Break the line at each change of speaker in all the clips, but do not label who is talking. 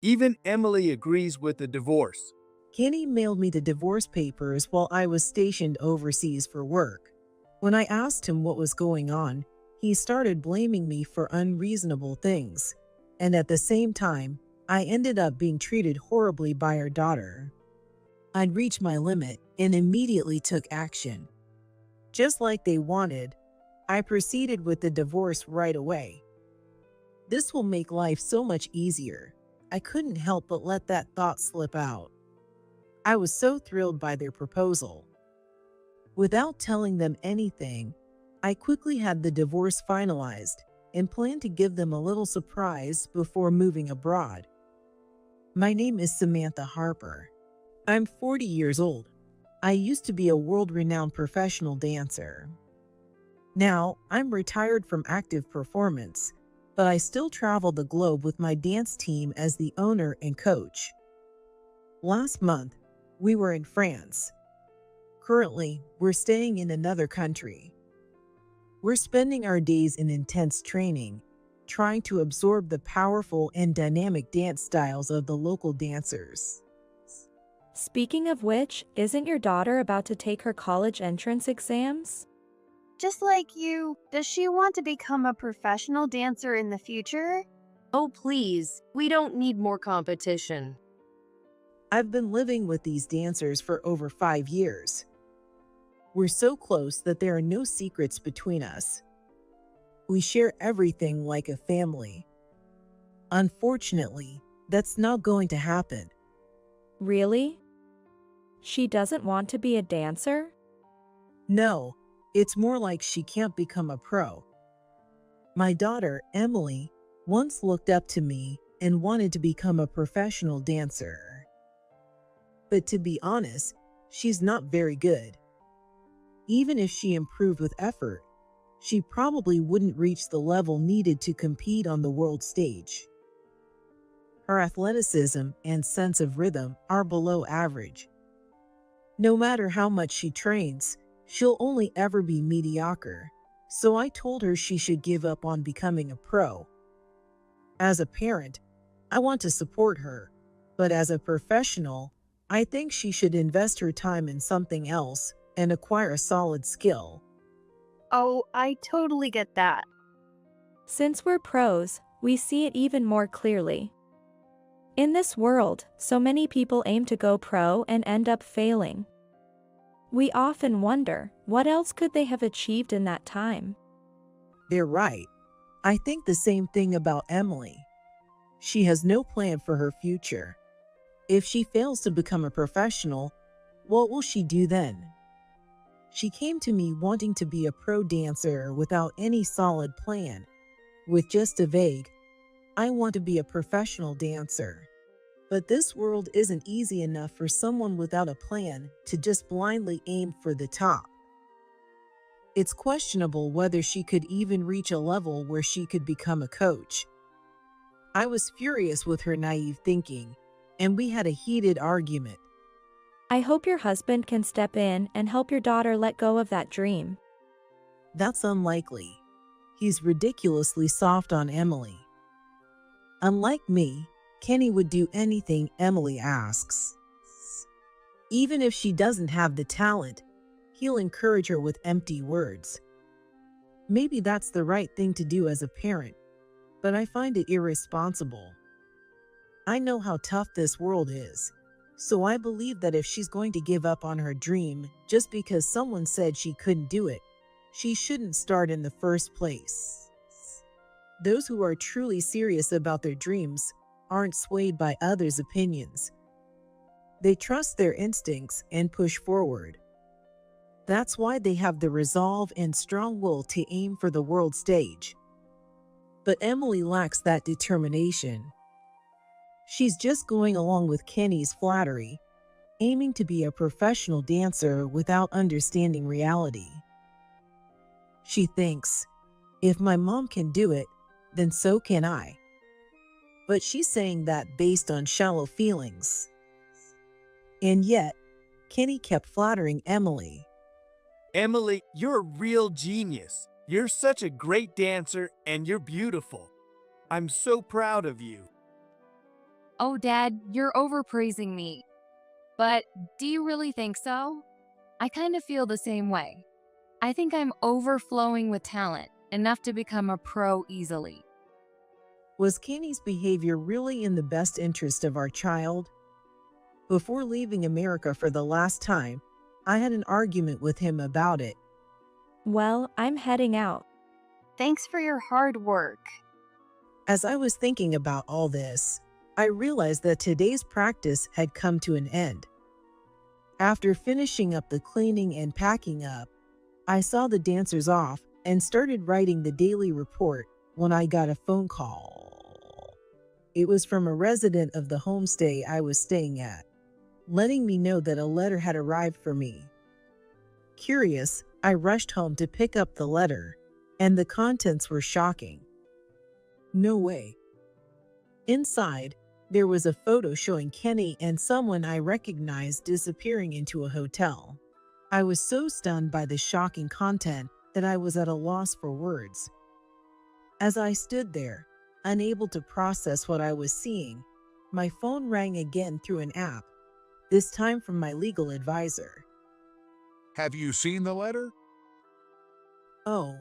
Even Emily agrees with the divorce.
Kenny mailed me the divorce papers while I was stationed overseas for work. When I asked him what was going on, he started blaming me for unreasonable things. And at the same time, I ended up being treated horribly by our daughter. I'd reached my limit and immediately took action. Just like they wanted, I proceeded with the divorce right away. This will make life so much easier. I couldn't help but let that thought slip out. I was so thrilled by their proposal. Without telling them anything, I quickly had the divorce finalized and planned to give them a little surprise before moving abroad. My name is Samantha Harper. I'm 40 years old. I used to be a world-renowned professional dancer. Now, I'm retired from active performance, but I still travel the globe with my dance team as the owner and coach. Last month, we were in France. Currently, we're staying in another country. We're spending our days in intense training, trying to absorb the powerful and dynamic dance styles of the local dancers.
Speaking of which, isn't your daughter about to take her college entrance exams?
Just like you, does she want to become a professional dancer in the future?
Oh, please, we don't need more competition.
I've been living with these dancers for over 5 years. We're so close that there are no secrets between us. We share everything like a family. Unfortunately, that's not going to happen.
Really? She doesn't want to be a dancer?
No, it's more like she can't become a pro. My daughter, Emily, once looked up to me and wanted to become a professional dancer. But to be honest, she's not very good. Even if she improved with effort, she probably wouldn't reach the level needed to compete on the world stage. Her athleticism and sense of rhythm are below average. No matter how much she trains, she'll only ever be mediocre, so I told her she should give up on becoming a pro. As a parent, I want to support her, but as a professional, I think she should invest her time in something else and acquire a solid skill.
Oh, I totally get that.
Since we're pros, we see it even more clearly. In this world, so many people aim to go pro and end up failing. We often wonder, what else could they have achieved in that time?
They're right. I think the same thing about Emily. She has no plan for her future. If she fails to become a professional, what will she do then? She came to me wanting to be a pro dancer without any solid plan, with just a vague, I want to be a professional dancer. But this world isn't easy enough for someone without a plan to just blindly aim for the top. It's questionable whether she could even reach a level where she could become a coach. I was furious with her naive thinking, and we had a heated argument.
I hope your husband can step in and help your daughter let go of that dream.
That's unlikely. He's ridiculously soft on Emily. Unlike me, Kenny would do anything Emily asks. Even if she doesn't have the talent, he'll encourage her with empty words. Maybe that's the right thing to do as a parent, but I find it irresponsible. I know how tough this world is, so I believe that if she's going to give up on her dream just because someone said she couldn't do it, she shouldn't start in the first place. Those who are truly serious about their dreams aren't swayed by others' opinions. They trust their instincts and push forward. That's why they have the resolve and strong will to aim for the world stage. But Emily lacks that determination. She's just going along with Kenny's flattery, aiming to be a professional dancer without understanding reality. She thinks, if my mom can do it, then so can I. But she's saying that based on shallow feelings. And yet, Kenny kept flattering Emily.
Emily, you're a real genius. You're such a great dancer and you're beautiful. I'm so proud of you.
Oh, Dad, you're overpraising me. But do you really think so? I kind of feel the same way. I think I'm overflowing with talent, enough to become a pro easily.
Was Kenny's behavior really in the best interest of our child? Before leaving America for the last time, I had an argument with him about it.
Well, I'm heading out.
Thanks for your hard work.
As I was thinking about all this, I realized that today's practice had come to an end. After finishing up the cleaning and packing up, I saw the dancers off and started writing the daily report when I got a phone call. It was from a resident of the homestay I was staying at, letting me know that a letter had arrived for me. Curious, I rushed home to pick up the letter, and the contents were shocking. No way. Inside, there was a photo showing Kenny and someone I recognized disappearing into a hotel. I was so stunned by the shocking content that I was at a loss for words. As I stood there, unable to process what I was seeing, my phone rang again through an app, this time from my legal advisor.
Have you seen the letter?
Oh,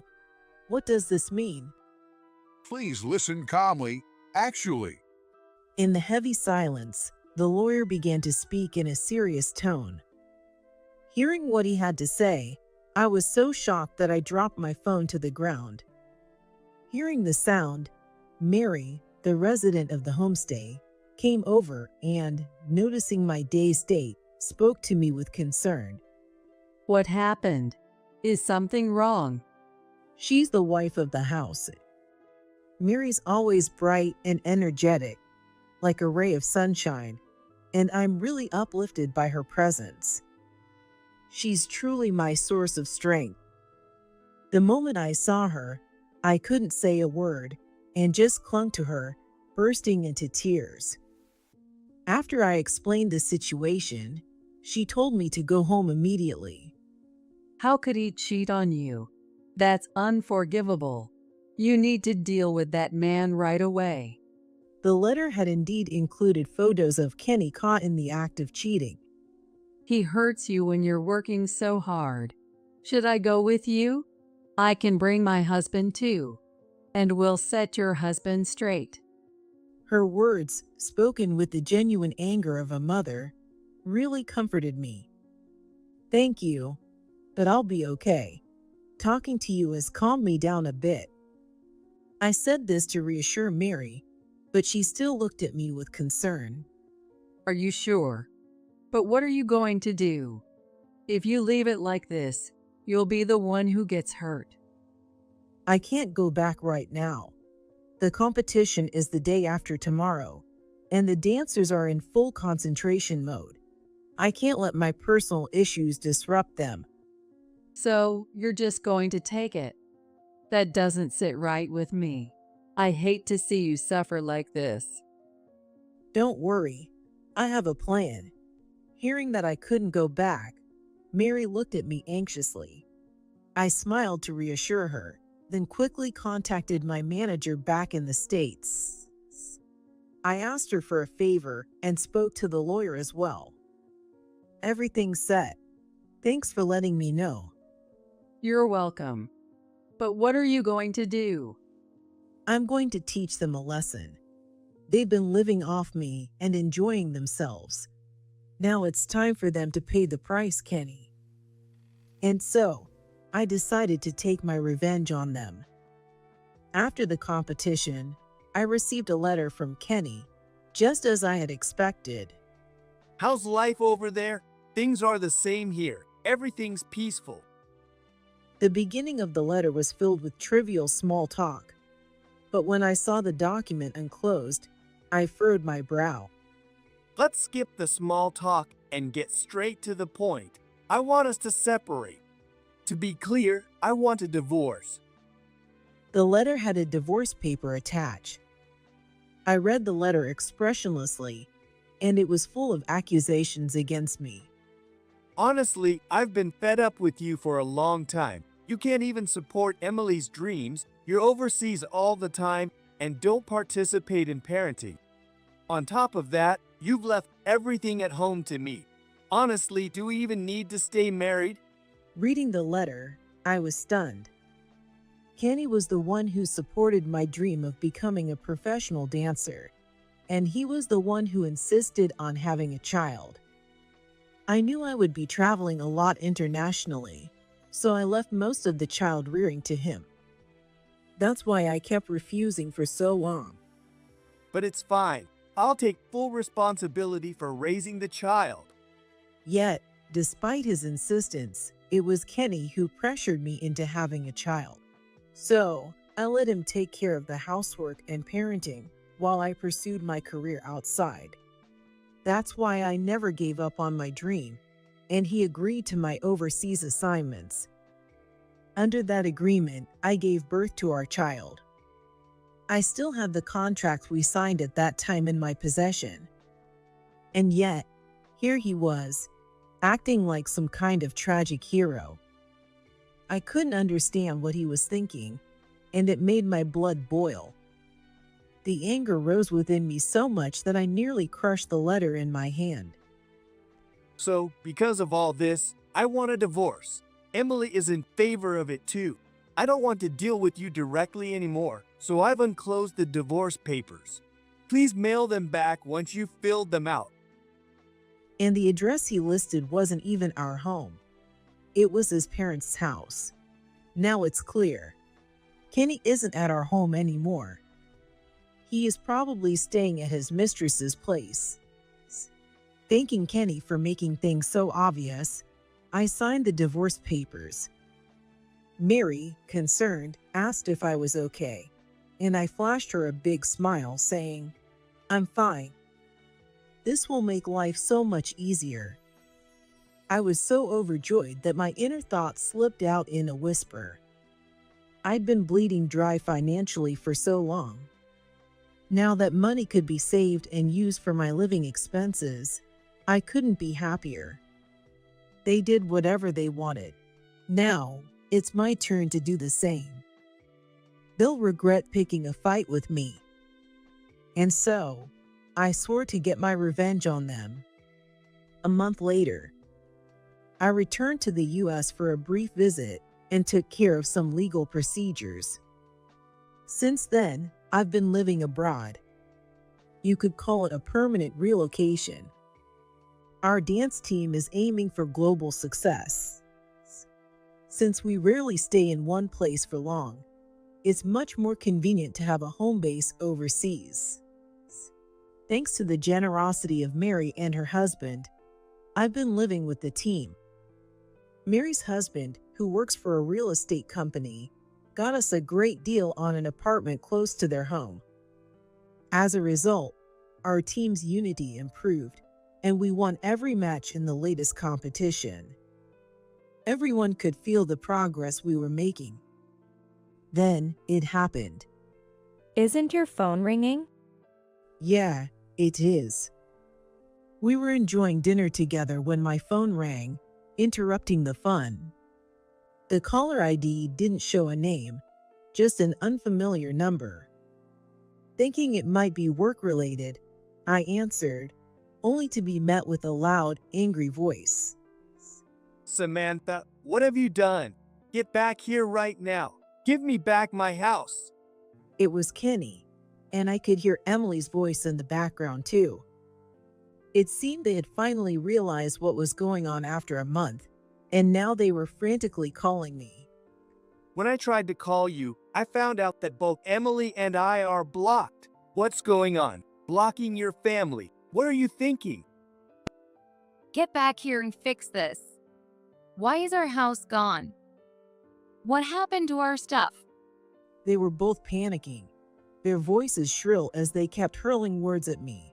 what does this mean?
Please listen calmly. Actually,
In the heavy silence, the lawyer began to speak in a serious tone. Hearing what he had to say, I was so shocked that I dropped my phone to the ground. Hearing the sound, Mary, the resident of the homestay, came over and, noticing my dazed state, spoke to me with concern.
What happened? Is something wrong?
She's the wife of the house. Mary's always bright and energetic, like a ray of sunshine, and I'm really uplifted by her presence. She's truly my source of strength. The moment I saw her, I couldn't say a word and just clung to her, bursting into tears. After I explained the situation, she told me to go home immediately.
How could he cheat on you? That's unforgivable. You need to deal with that man right away.
The letter had indeed included photos of Kenny caught in the act of cheating.
He hurts you when you're working so hard. Should I go with you? I can bring my husband too, and we'll set your husband straight.
Her words, spoken with the genuine anger of a mother, really comforted me. Thank you, but I'll be okay. Talking to you has calmed me down a bit. I said this to reassure Mary, but she still looked at me with concern.
Are you sure? But what are you going to do? If you leave it like this, you'll be the one who gets hurt.
I can't go back right now. The competition is the day after tomorrow, and the dancers are in full concentration mode. I can't let my personal issues disrupt them.
So, you're just going to take it? That doesn't sit right with me. I hate to see you suffer like this.
Don't worry, I have a plan. Hearing that I couldn't go back, Mary looked at me anxiously. I smiled to reassure her, then quickly contacted my manager back in the States. I asked her for a favor and spoke to the lawyer as well. Everything's set. Thanks for letting me know.
You're welcome. But what are you going to do?
I'm going to teach them a lesson. They've been living off me and enjoying themselves. Now it's time for them to pay the price, Kenny. And so, I decided to take my revenge on them. After the competition, I received a letter from Kenny, just as I had expected.
How's life over there? Things are the same here. Everything's peaceful.
The beginning of the letter was filled with trivial small talk, but when I saw the document enclosed, I furrowed my brow.
Let's skip the small talk and get straight to the point. I want us to separate. To be clear, I want a divorce.
The letter had a divorce paper attached. I read the letter expressionlessly, and it was full of accusations against me.
Honestly, I've been fed up with you for a long time. You can't even support Emily's dreams, you're overseas all the time, and don't participate in parenting. On top of that, you've left everything at home to me. Honestly, do we even need to stay married?
Reading the letter, I was stunned. Kenny was the one who supported my dream of becoming a professional dancer, and he was the one who insisted on having a child. I knew I would be traveling a lot internationally, so I left most of the child rearing to him. That's why I kept refusing for so long.
But it's fine. I'll take full responsibility for raising the child.
Yet, despite his insistence, it was Kenny who pressured me into having a child. So, I let him take care of the housework and parenting while I pursued my career outside. That's why I never gave up on my dream, and he agreed to my overseas assignments. Under that agreement, I gave birth to our child. I still had the contract we signed at that time in my possession. And yet, here he was, acting like some kind of tragic hero. I couldn't understand what he was thinking, and it made my blood boil. The anger rose within me so much that I nearly crushed the letter in my hand.
So, because of all this, I want a divorce. Emily is in favor of it too. I don't want to deal with you directly anymore, so I've unclosed the divorce papers. Please mail them back once you've filled them out.
And the address he listed wasn't even our home. It was his parents' house. Now it's clear. Kenny isn't at our home anymore. He is probably staying at his mistress's place. Thanking Kenny for making things so obvious, I signed the divorce papers. Mary, concerned, asked if I was okay, and I flashed her a big smile, saying, "I'm fine. This will make life so much easier." I was so overjoyed that my inner thoughts slipped out in a whisper. I'd been bleeding dry financially for so long. Now that money could be saved and used for my living expenses, I couldn't be happier. They did whatever they wanted. Now, it's my turn to do the same. They'll regret picking a fight with me. And so, I swore to get my revenge on them. A month later, I returned to the US for a brief visit and took care of some legal procedures. Since then, I've been living abroad. You could call it a permanent relocation. Our dance team is aiming for global success. Since we rarely stay in one place for long, it's much more convenient to have a home base overseas. Thanks to the generosity of Mary and her husband, I've been living with the team. Mary's husband, who works for a real estate company, got us a great deal on an apartment close to their home. As a result, our team's unity improved, and we won every match in the latest competition. Everyone could feel the progress we were making. Then it happened.
Isn't your phone ringing?
Yeah, it is. We were enjoying dinner together when my phone rang, interrupting the fun. The caller ID didn't show a name, just an unfamiliar number. Thinking it might be work-related, I answered, only to be met with a loud, angry voice.
Samantha, what have you done? Get back here right now. Give me back my house.
It was Kenny, and I could hear Emily's voice in the background too. It seemed they had finally realized what was going on after a month, and now they were frantically calling me.
When I tried to call you, I found out that both Emily and I are blocked. What's going on? Blocking your family. What are you thinking?
Get back here and fix this. Why is our house gone? What happened to our stuff?
They were both panicking, their voices shrill as they kept hurling words at me.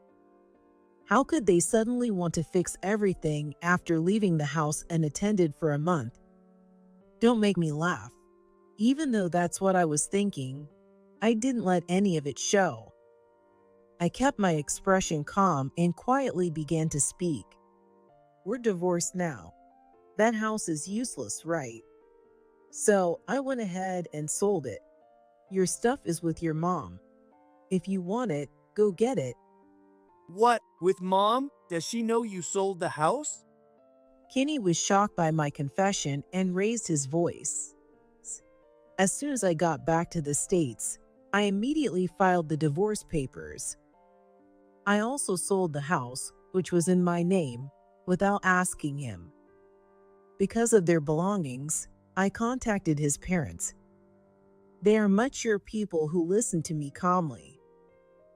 How could they suddenly want to fix everything after leaving the house unattended for a month? Don't make me laugh. Even though that's what I was thinking, I didn't let any of it show. I kept my expression calm and quietly began to speak. We're divorced now. That house is useless, right? So I went ahead and sold it. Your stuff is with your mom. If you want it, go get it.
What, with Mom? Does she know you sold the house?
Kenny was shocked by my confession and raised his voice. As soon as I got back to the States, I immediately filed the divorce papers. I also sold the house, which was in my name, without asking him. Because of their belongings, I contacted his parents. They are mature people who listen to me calmly.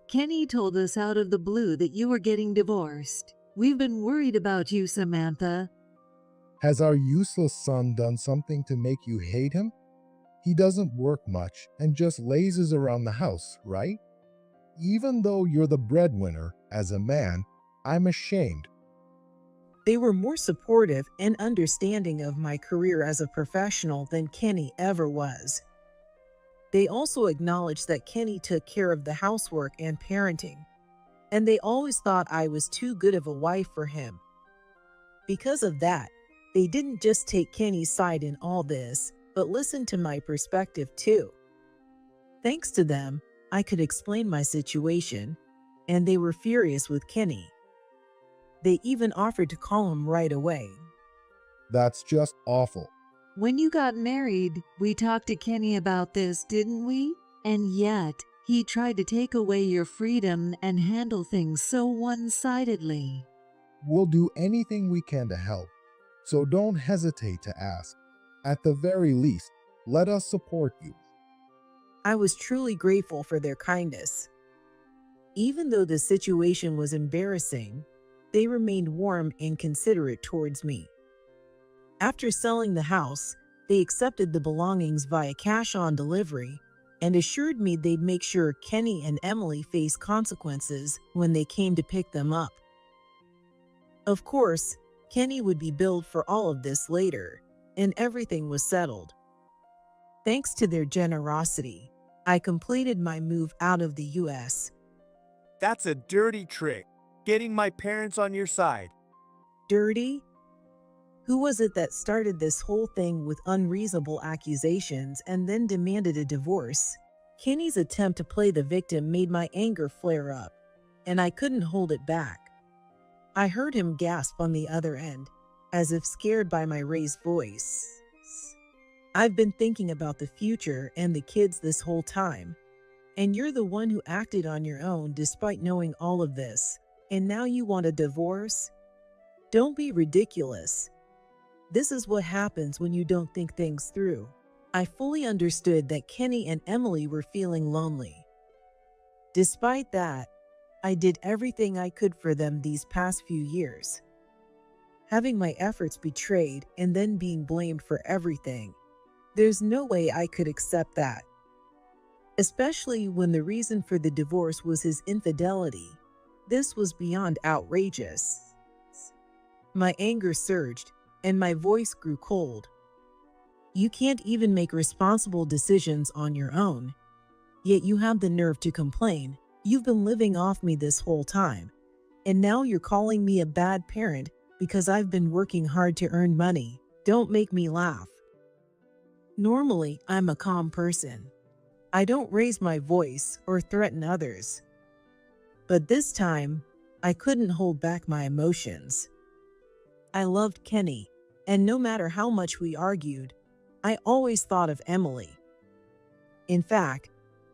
Kenny told us out of the blue that you were getting divorced. We've been worried about you, Samantha.
Has our useless son done something to make you hate him? He doesn't work much and just lazes around the house, right? Even though you're the breadwinner, as a man, I'm ashamed.
They were more supportive and understanding of my career as a professional than Kenny ever was. They also acknowledged that Kenny took care of the housework and parenting, and they always thought I was too good of a wife for him. Because of that, they didn't just take Kenny's side in all this, but listened to my perspective too. Thanks to them, I could explain my situation, and they were furious with Kenny. They even offered to call him right away.
That's just awful.
When you got married, we talked to Kenny about this, didn't we? And yet, he tried to take away your freedom and handle things so one-sidedly.
We'll do anything we can to help, so don't hesitate to ask. At the very least, let us support you.
I was truly grateful for their kindness. Even though the situation was embarrassing, they remained warm and considerate towards me. After selling the house, they accepted the belongings via cash-on delivery and assured me they'd make sure Kenny and Emily faced consequences when they came to pick them up. Of course, Kenny would be billed for all of this later, and everything was settled. Thanks to their generosity, I completed my move out of the US.
That's a dirty trick, getting my parents on your side.
Dirty? Who was it that started this whole thing with unreasonable accusations and then demanded a divorce? Kenny's attempt to play the victim made my anger flare up, and I couldn't hold it back. I heard him gasp on the other end, as if scared by my raised voice. I've been thinking about the future and the kids this whole time, and you're the one who acted on your own despite knowing all of this, and now you want a divorce? Don't be ridiculous. This is what happens when you don't think things through. I fully understood that Kenny and Emily were feeling lonely. Despite that, I did everything I could for them these past few years. Having my efforts betrayed and then being blamed for everything, there's no way I could accept that. Especially when the reason for the divorce was his infidelity. This was beyond outrageous. My anger surged, and my voice grew cold. You can't even make responsible decisions on your own, yet you have the nerve to complain. You've been living off me this whole time, and now you're calling me a bad parent because I've been working hard to earn money. Don't make me laugh. Normally, I'm a calm person. I don't raise my voice or threaten others. But this time, I couldn't hold back my emotions. I loved Kenny, and no matter how much we argued, I always thought of Emily. In fact,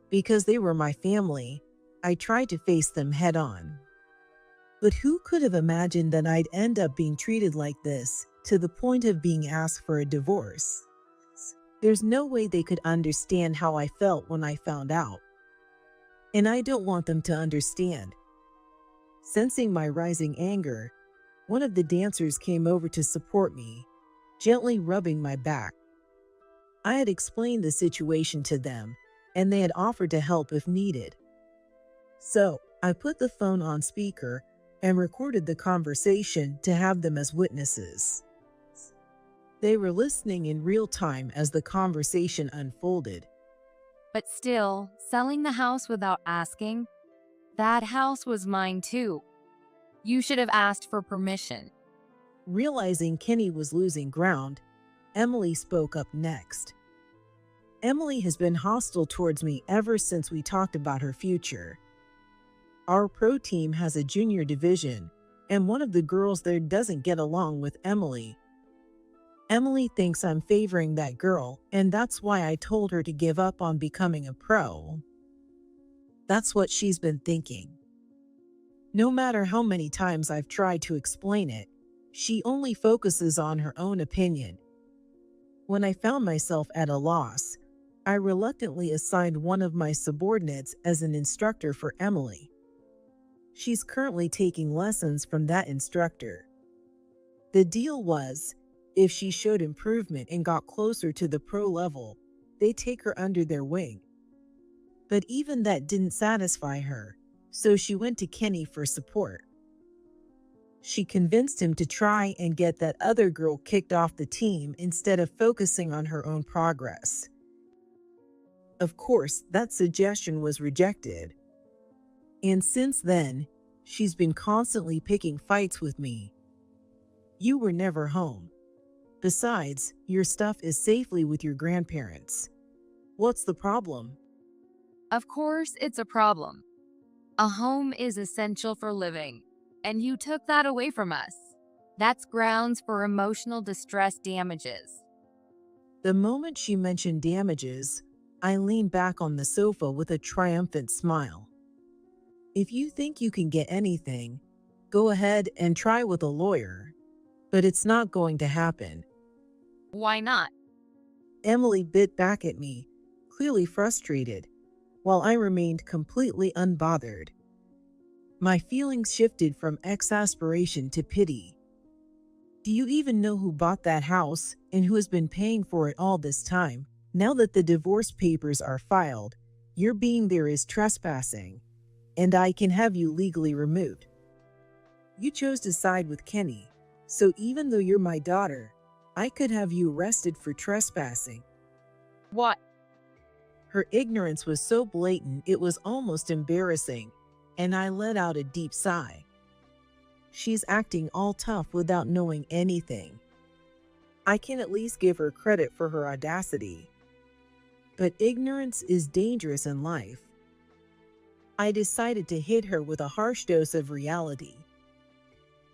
because they were my family, I tried to face them head on. But who could have imagined that I'd end up being treated like this, to the point of being asked for a divorce? There's no way they could understand how I felt when I found out. And I don't want them to understand. Sensing my rising anger, one of the dancers came over to support me, gently rubbing my back. I had explained the situation to them, and they had offered to help if needed. So, I put the phone on speaker and recorded the conversation to have them as witnesses. They were listening in real time as the conversation unfolded.
But still, selling the house without asking? That house was mine too. You should have asked for permission.
Realizing Kenny was losing ground, Emily spoke up next. Emily has been hostile towards me ever since we talked about her future. Our pro team has a junior division, and one of the girls there doesn't get along with Emily. Emily thinks I'm favoring that girl, and that's why I told her to give up on becoming a pro. That's what she's been thinking. No matter how many times I've tried to explain it, she only focuses on her own opinion. When I found myself at a loss, I reluctantly assigned one of my subordinates as an instructor for Emily. She's currently taking lessons from that instructor. The deal was, if she showed improvement and got closer to the pro level, they take her under their wing. But even that didn't satisfy her, so she went to Kenny for support. She convinced him to try and get that other girl kicked off the team instead of focusing on her own progress. Of course, that suggestion was rejected. And since then, she's been constantly picking fights with me. You were never home. Besides, your stuff is safely with your grandparents. What's the problem?
Of course, it's a problem. A home is essential for living, and you took that away from us. That's grounds for emotional distress damages.
The moment she mentioned damages, I leaned back on the sofa with a triumphant smile. If you think you can get anything, go ahead and try with a lawyer. But it's not going to happen.
Why not?
Emily bit back at me, clearly frustrated, while I remained completely unbothered. My feelings shifted from exasperation to pity. Do you even know who bought that house and who has been paying for it all this time? Now that the divorce papers are filed, your being there is trespassing, and I can have you legally removed. You chose to side with Kenny, so even though you're my daughter, I could have you arrested for trespassing.
What?
Her ignorance was so blatant it was almost embarrassing, and I let out a deep sigh. She's acting all tough without knowing anything. I can at least give her credit for her audacity. But ignorance is dangerous in life. I decided to hit her with a harsh dose of reality.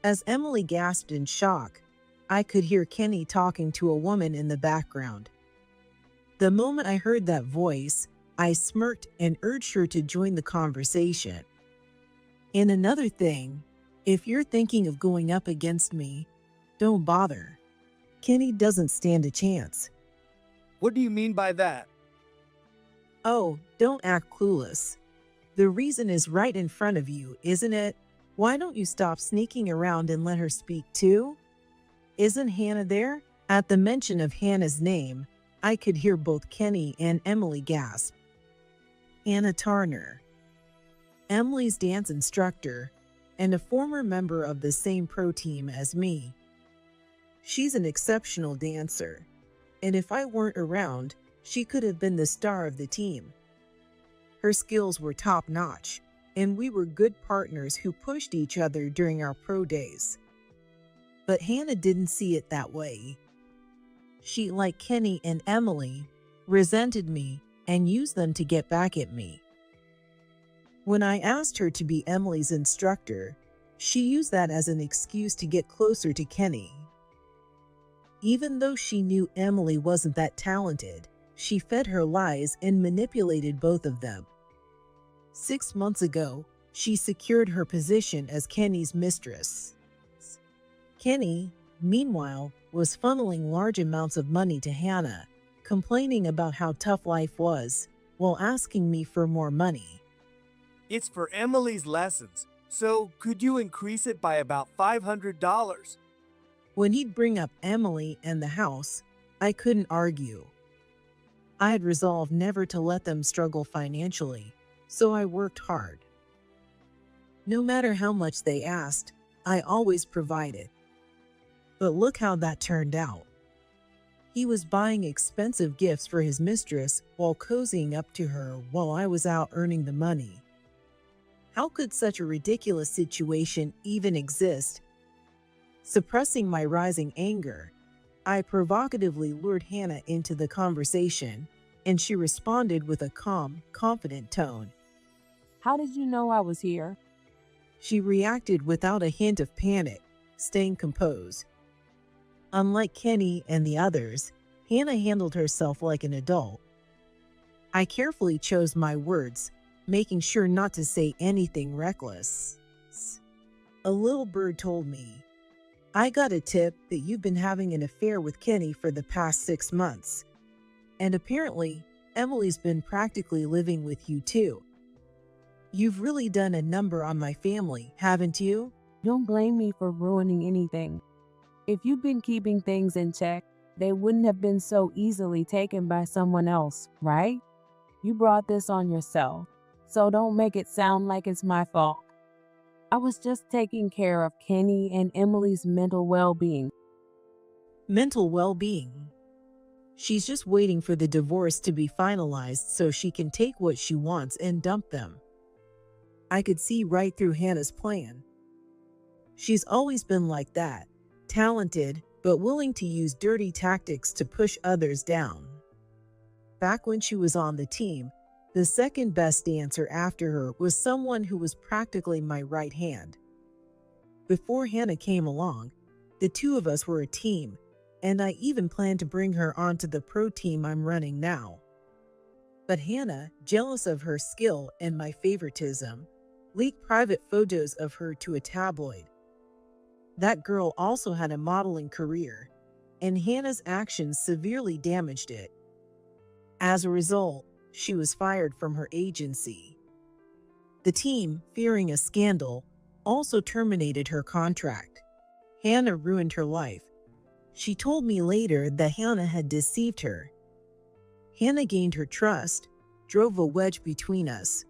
As Emily gasped in shock, I could hear Kenny talking to a woman in the background. The moment I heard that voice, I smirked and urged her to join the conversation. And another thing, if you're thinking of going up against me, don't bother. Kenny doesn't stand a chance.
What do you mean by that?
Oh, don't act clueless. The reason is right in front of you, isn't it? Why don't you stop sneaking around and let her speak too? Isn't Hannah there? At the mention of Hannah's name, I could hear both Kenny and Emily gasp. Hannah Turner, Emily's dance instructor, and a former member of the same pro team as me. She's an exceptional dancer, and if I weren't around, she could have been the star of the team. Her skills were top-notch, and we were good partners who pushed each other during our pro days. But Hannah didn't see it that way. She, like Kenny and Emily, resented me and used them to get back at me. When I asked her to be Emily's instructor, she used that as an excuse to get closer to Kenny. Even though she knew Emily wasn't that talented, she fed her lies and manipulated both of them. 6 months ago, she secured her position as Kenny's mistress. Kenny, meanwhile, was funneling large amounts of money to Hannah, complaining about how tough life was, while asking me for more money.
It's for Emily's lessons, so could you increase it by about $500?
When he'd bring up Emily and the house, I couldn't argue. I had resolved never to let them struggle financially, so I worked hard. No matter how much they asked, I always provided. But look how that turned out. He was buying expensive gifts for his mistress while cozying up to her while I was out earning the money. How could such a ridiculous situation even exist? Suppressing my rising anger, I provocatively lured Hannah into the conversation, and she responded with a calm, confident tone.
How did you know I was here?
She reacted without a hint of panic, staying composed. Unlike Kenny and the others, Hannah handled herself like an adult. I carefully chose my words, making sure not to say anything reckless. A little bird told me, "I got a tip that you've been having an affair with Kenny for the past 6 months. And apparently, Emily's been practically living with you too. You've really done a number on my family, haven't you?"
Don't blame me for ruining anything. If you'd been keeping things in check, they wouldn't have been so easily taken by someone else, right? You brought this on yourself, so don't make it sound like it's my fault. I was just taking care of Kenny and Emily's mental well-being.
Mental well-being. She's just waiting for the divorce to be finalized so she can take what she wants and dump them. I could see right through Hannah's plan. She's always been like that, talented, but willing to use dirty tactics to push others down. Back when she was on the team, the second best dancer after her was someone who was practically my right hand. Before Hannah came along, the two of us were a team, and I even planned to bring her onto the pro team I'm running now. But Hannah, jealous of her skill and my favoritism, leaked private photos of her to a tabloid. That girl also had a modeling career, and Hannah's actions severely damaged it. As a result, she was fired from her agency. The team, fearing a scandal, also terminated her contract. Hannah ruined her life. She told me later that Hannah had deceived her. Hannah gained her trust, drove a wedge between us,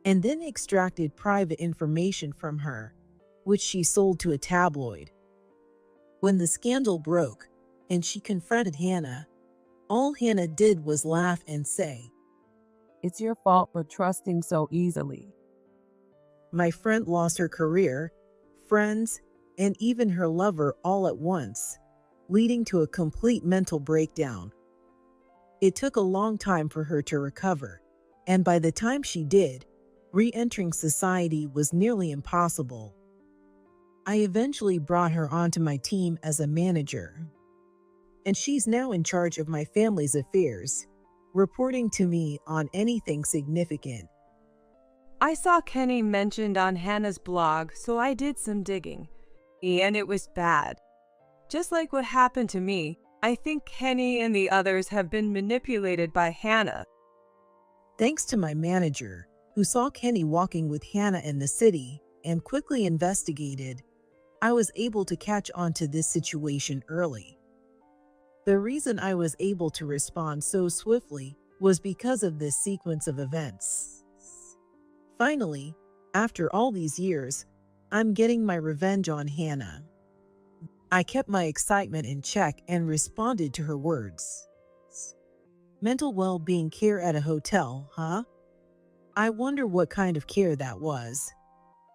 and then extracted private information from her, which she sold to a tabloid. When the scandal broke and she confronted Hannah, all Hannah did was laugh and say,
"It's your fault for trusting so easily."
My friend lost her career, friends, and even her lover all at once, leading to a complete mental breakdown. It took a long time for her to recover, and by the time she did, re-entering society was nearly impossible. I eventually brought her onto my team as a manager, and she's now in charge of my family's affairs, reporting to me on anything significant.
I saw Kenny mentioned on Hannah's blog, so I did some digging, and it was bad. Just like what happened to me, I think Kenny and the others have been manipulated by Hannah.
Thanks to my manager, who saw Kenny walking with Hannah in the city and quickly investigated, I was able to catch on to this situation early. The reason I was able to respond so swiftly was because of this sequence of events. Finally, after all these years, I'm getting my revenge on Hannah. I kept my excitement in check and responded to her words. Mental well-being care at a hotel, huh? I wonder what kind of care that was.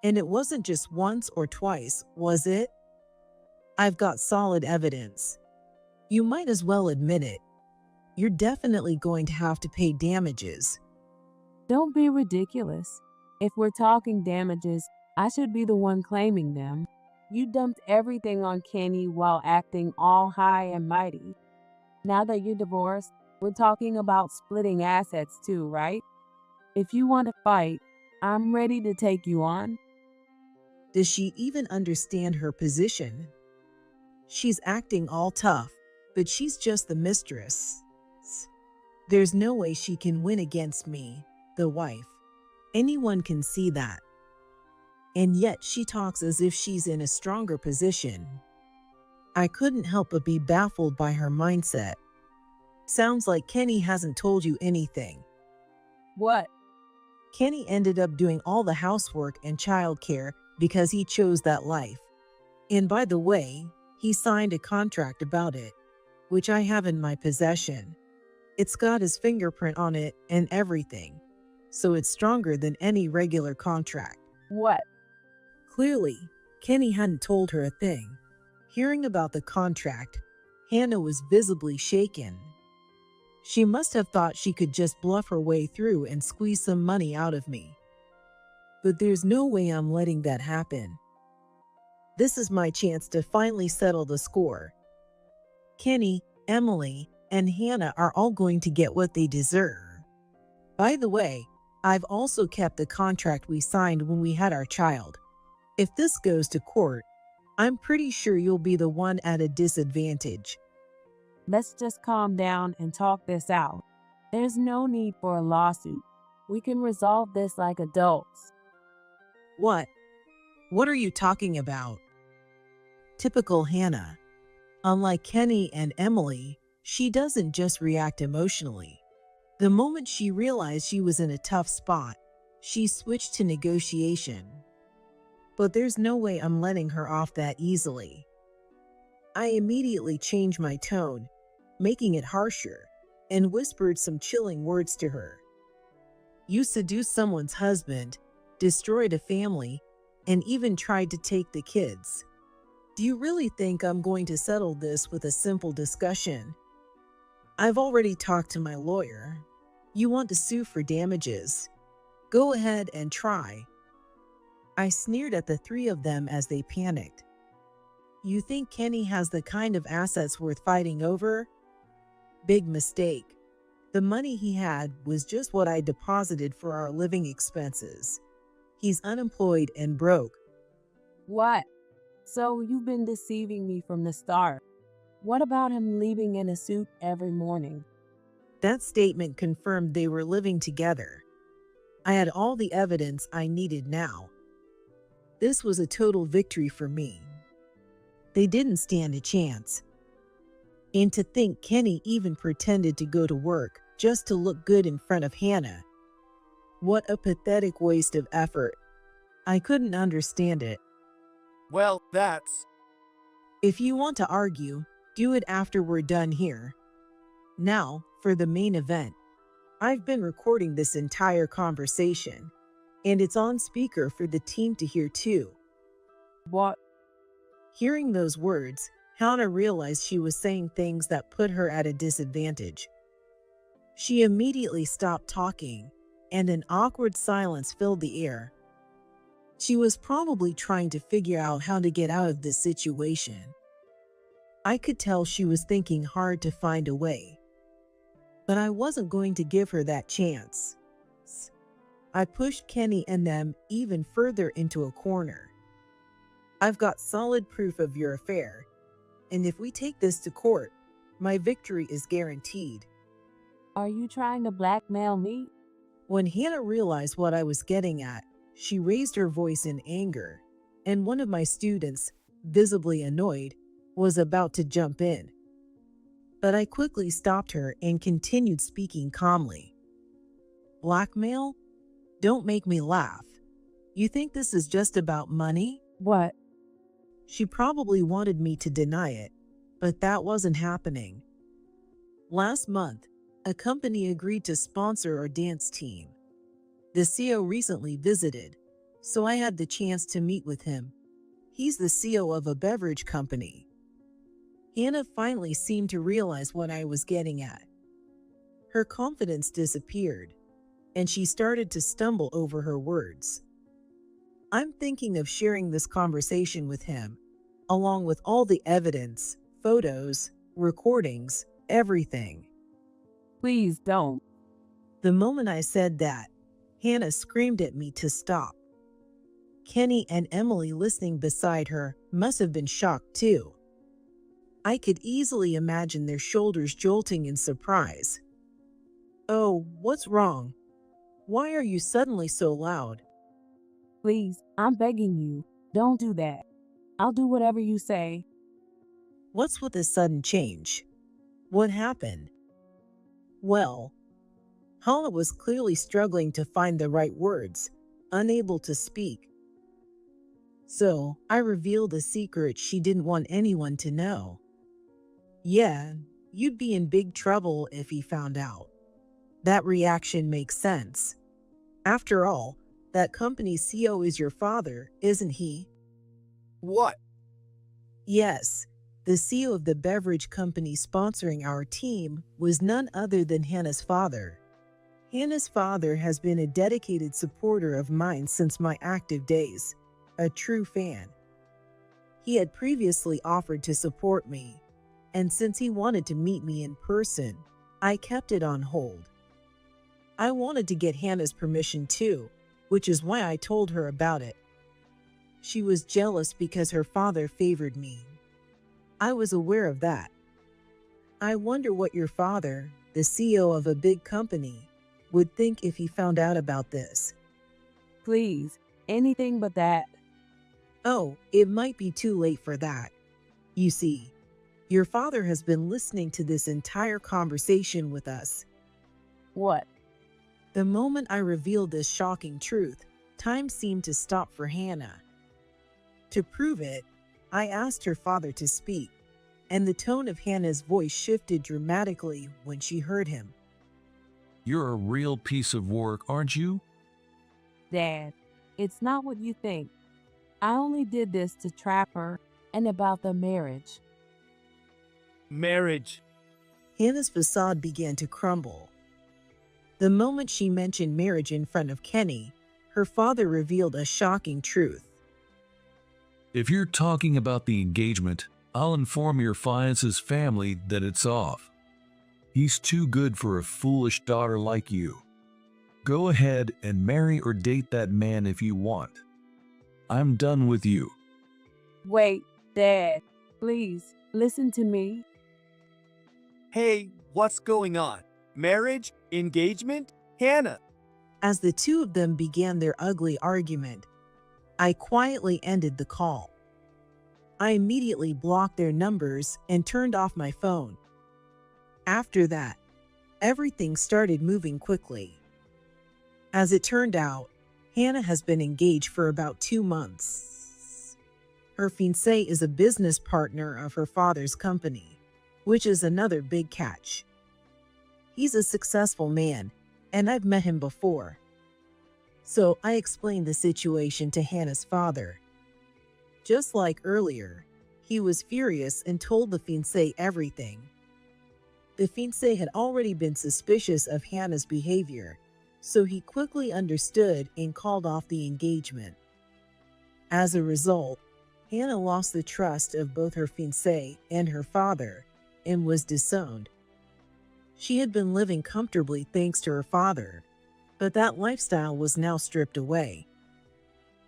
And it wasn't just once or twice, was it? I've got solid evidence. You might as well admit it. You're definitely going to have to pay damages.
Don't be ridiculous. If we're talking damages, I should be the one claiming them. You dumped everything on Kenny while acting all high and mighty. Now that you're divorced, we're talking about splitting assets too, right? If you want to fight, I'm ready to take you on.
Does she even understand her position? She's acting all tough, but she's just the mistress. There's no way she can win against me, the wife. Anyone can see that. And yet she talks as if she's in a stronger position. I couldn't help but be baffled by her mindset. Sounds like Kenny hasn't told you anything.
What?
Kenny ended up doing all the housework and childcare because he chose that life. And by the way, he signed a contract about it, which I have in my possession. It's got his fingerprint on it and everything, so it's stronger than any regular contract.
What?
Clearly, Kenny hadn't told her a thing. Hearing about the contract, Hannah was visibly shaken. She must have thought she could just bluff her way through and squeeze some money out of me. but there's no way I'm letting that happen. This is my chance to finally settle the score. Kenny, Emily, and Hannah are all going to get what they deserve. By the way, I've also kept the contract we signed when we had our child. If this goes to court, I'm pretty sure you'll be the one at a disadvantage.
Let's just calm down and talk this out. There's no need for a lawsuit. We can resolve this like adults.
What? What are you talking about? Typical Hannah. Unlike Kenny and Emily, she doesn't just react emotionally. The moment she realized she was in a tough spot, she switched to negotiation. But there's no way I'm letting her off that easily. I immediately changed my tone, making it harsher, and whispered some chilling words to her. You seduced someone's husband, destroyed a family, and even tried to take the kids. Do you really think I'm going to settle this with a simple discussion? I've already talked to my lawyer. You want to sue for damages? Go ahead and try. I sneered at the three of them as they panicked. You think Kenny has the kind of assets worth fighting over? Big mistake. The money he had was just what I deposited for our living expenses. He's unemployed and broke.
What? So you've been deceiving me from the start. What about him leaving in a suit every morning?
That statement confirmed they were living together. I had all the evidence I needed now. This was a total victory for me. They didn't stand a chance. And to think Kenny even pretended to go to work just to look good in front of Hannah. What a pathetic waste of effort. I couldn't understand it.
Well, that's...
If you want to argue, do it after we're done here. Now, for the main event. I've been recording this entire conversation, and it's on speaker for the team to hear too.
What?
Hearing those words, Hannah realized she was saying things that put her at a disadvantage. She immediately stopped talking, and an awkward silence filled the air. She was probably trying to figure out how to get out of this situation. I could tell she was thinking hard to find a way. But I wasn't going to give her that chance. I pushed Kenny and them even further into a corner. I've got solid proof of your affair, and if we take this to court, my victory is guaranteed.
Are you trying to blackmail me?
When Hannah realized what I was getting at, she raised her voice in anger, and one of my students, visibly annoyed, was about to jump in. But I quickly stopped her and continued speaking calmly. Blackmail? Don't make me laugh. You think this is just about money?
What?
She probably wanted me to deny it, but that wasn't happening. Last month, a company agreed to sponsor our dance team. The CEO recently visited, so I had the chance to meet with him. He's the CEO of a beverage company. Hannah finally seemed to realize what I was getting at. Her confidence disappeared, and she started to stumble over her words. I'm thinking of sharing this conversation with him, along with all the evidence, photos, recordings, everything.
Please don't.
The moment I said that, Hannah screamed at me to stop. Kenny and Emily listening beside her must have been shocked too. I could easily imagine their shoulders jolting in surprise. Oh, what's wrong? Why are you suddenly so loud?
Please, I'm begging you. Don't do that. I'll do whatever you say.
What's with this sudden change? What happened? Well, Hannah was clearly struggling to find the right words, unable to speak. So, I revealed a secret she didn't want anyone to know. Yeah, you'd be in big trouble if he found out. That reaction makes sense. After all, that company's CEO is your father, isn't he?
What?
Yes, the CEO of the beverage company sponsoring our team was none other than Hannah's father. Hannah's father has been a dedicated supporter of mine since my active days, a true fan. He had previously offered to support me, and since he wanted to meet me in person, I kept it on hold. I wanted to get Hannah's permission too, which is why I told her about it. She was jealous because her father favored me. I was aware of that. I wonder what your father, the CEO of a big company, would think if he found out about this.
Please, anything but that.
Oh, it might be too late for that. You see, your father has been listening to this entire conversation with us.
What?
The moment I revealed this shocking truth, time seemed to stop for Hannah. To prove it, I asked her father to speak, and the tone of Hannah's voice shifted dramatically when she heard him.
You're a real piece of work, aren't you?
Dad, it's not what you think. I only did this to trap her and about the marriage.
Marriage.
Hannah's facade began to crumble. The moment she mentioned marriage in front of Kenny, her father revealed a shocking truth.
If you're talking about the engagement, I'll inform your fiance's family that it's off. He's too good for a foolish daughter like you. Go ahead and marry or date that man if you want. I'm done with you.
Wait, Dad, please, listen to me.
Hey, what's going on? Marriage? Engagement? Hannah.
As the two of them began their ugly argument, I quietly ended the call. I immediately blocked their numbers and turned off my phone. After that, everything started moving quickly. As it turned out, Hannah has been engaged for about 2 months. Her fiancé is a business partner of her father's company, which is another big catch. He's a successful man, and I've met him before. So I explained the situation to Hannah's father. Just like earlier, he was furious and told the fiancé everything. The fiancé had already been suspicious of Hannah's behavior, so he quickly understood and called off the engagement. As a result, Hannah lost the trust of both her fiancé and her father and was disowned. She had been living comfortably thanks to her father, but that lifestyle was now stripped away.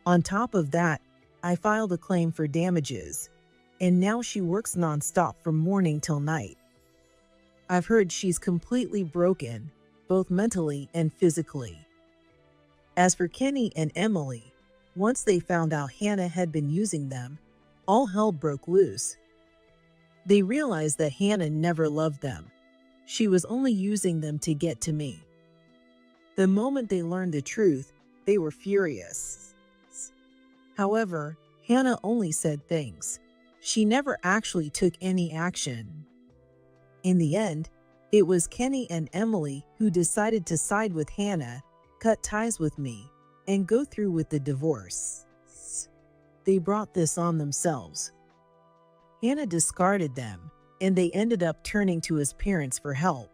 On top of that, I filed a claim for damages, and now she works nonstop from morning till night. I've heard she's completely broken, both mentally and physically. As for Kenny and Emily, once they found out Hannah had been using them, all hell broke loose. They realized that Hannah never loved them. She was only using them to get to me. The moment they learned the truth, they were furious. However, Hannah only said things. She never actually took any action. In the end, it was Kenny and Emily who decided to side with Hannah, cut ties with me, and go through with the divorce. They brought this on themselves. Hannah discarded them, and they ended up turning to his parents for help.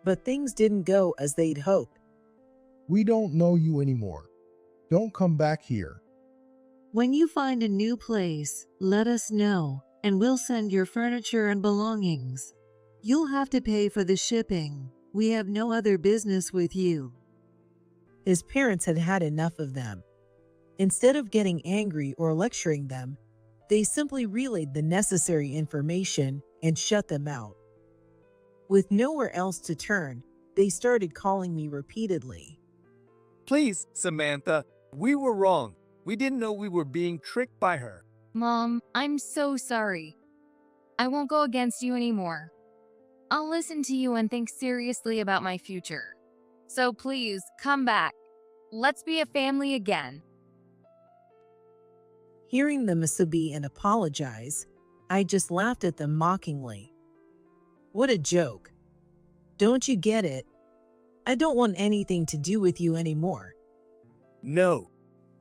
But things didn't go as they'd hoped.
We don't know you anymore. Don't come back here.
When you find a new place, let us know, and we'll send your furniture and belongings. You'll have to pay for the shipping. We have no other business with you.
His parents had had enough of them. Instead of getting angry or lecturing them, they simply relayed the necessary information and shut them out. With nowhere else to turn, they started calling me repeatedly.
Please, Samantha, we were wrong. We didn't know we were being tricked by her.
Mom, I'm so sorry. I won't go against you anymore. I'll listen to you and think seriously about my future. So please, come back. Let's be a family again.
Hearing them sob and apologize, I just laughed at them mockingly. What a joke. Don't you get it? I don't want anything to do with you anymore.
No.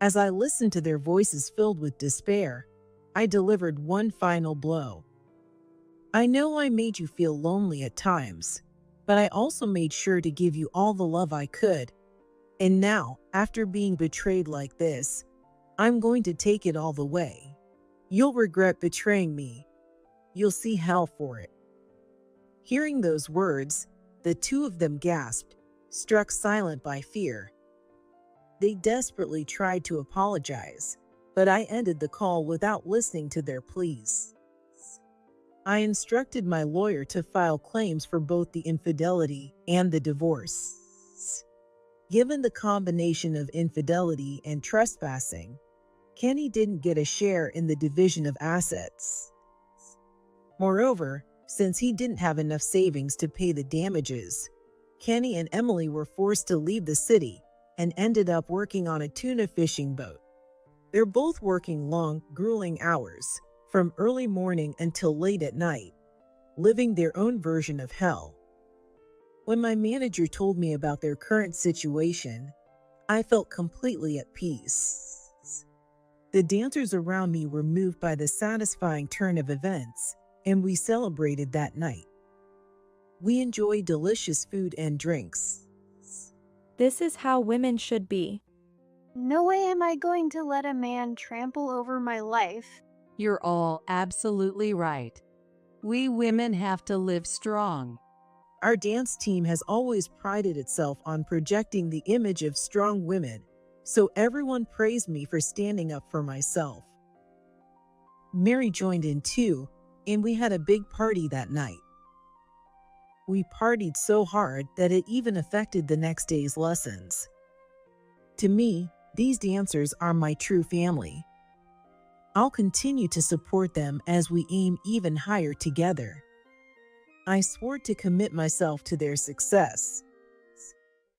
As I listened to their voices filled with despair, I delivered one final blow. I know I made you feel lonely at times, but I also made sure to give you all the love I could. And now, after being betrayed like this, I'm going to take it all the way. You'll regret betraying me. You'll see hell for it." Hearing those words, the two of them gasped, struck silent by fear. They desperately tried to apologize, but I ended the call without listening to their pleas. I instructed my lawyer to file claims for both the infidelity and the divorce. Given the combination of infidelity and trespassing, Kenny didn't get a share in the division of assets. Moreover, since he didn't have enough savings to pay the damages, Kenny and Emily were forced to leave the city and ended up working on a tuna fishing boat. They're both working long, grueling hours, from early morning until late at night, living their own version of hell. When my manager told me about their current situation, I felt completely at peace. The dancers around me were moved by the satisfying turn of events, and we celebrated that night. We enjoyed delicious food and drinks.
This is how women should be.
No way am I going to let a man trample over my life.
You're all absolutely right. We women have to live strong.
Our dance team has always prided itself on projecting the image of strong women, so everyone praised me for standing up for myself. Mary joined in too, and we had a big party that night. We partied so hard that it even affected the next day's lessons. To me, these dancers are my true family. I'll continue to support them as we aim even higher together. I swore to commit myself to their success,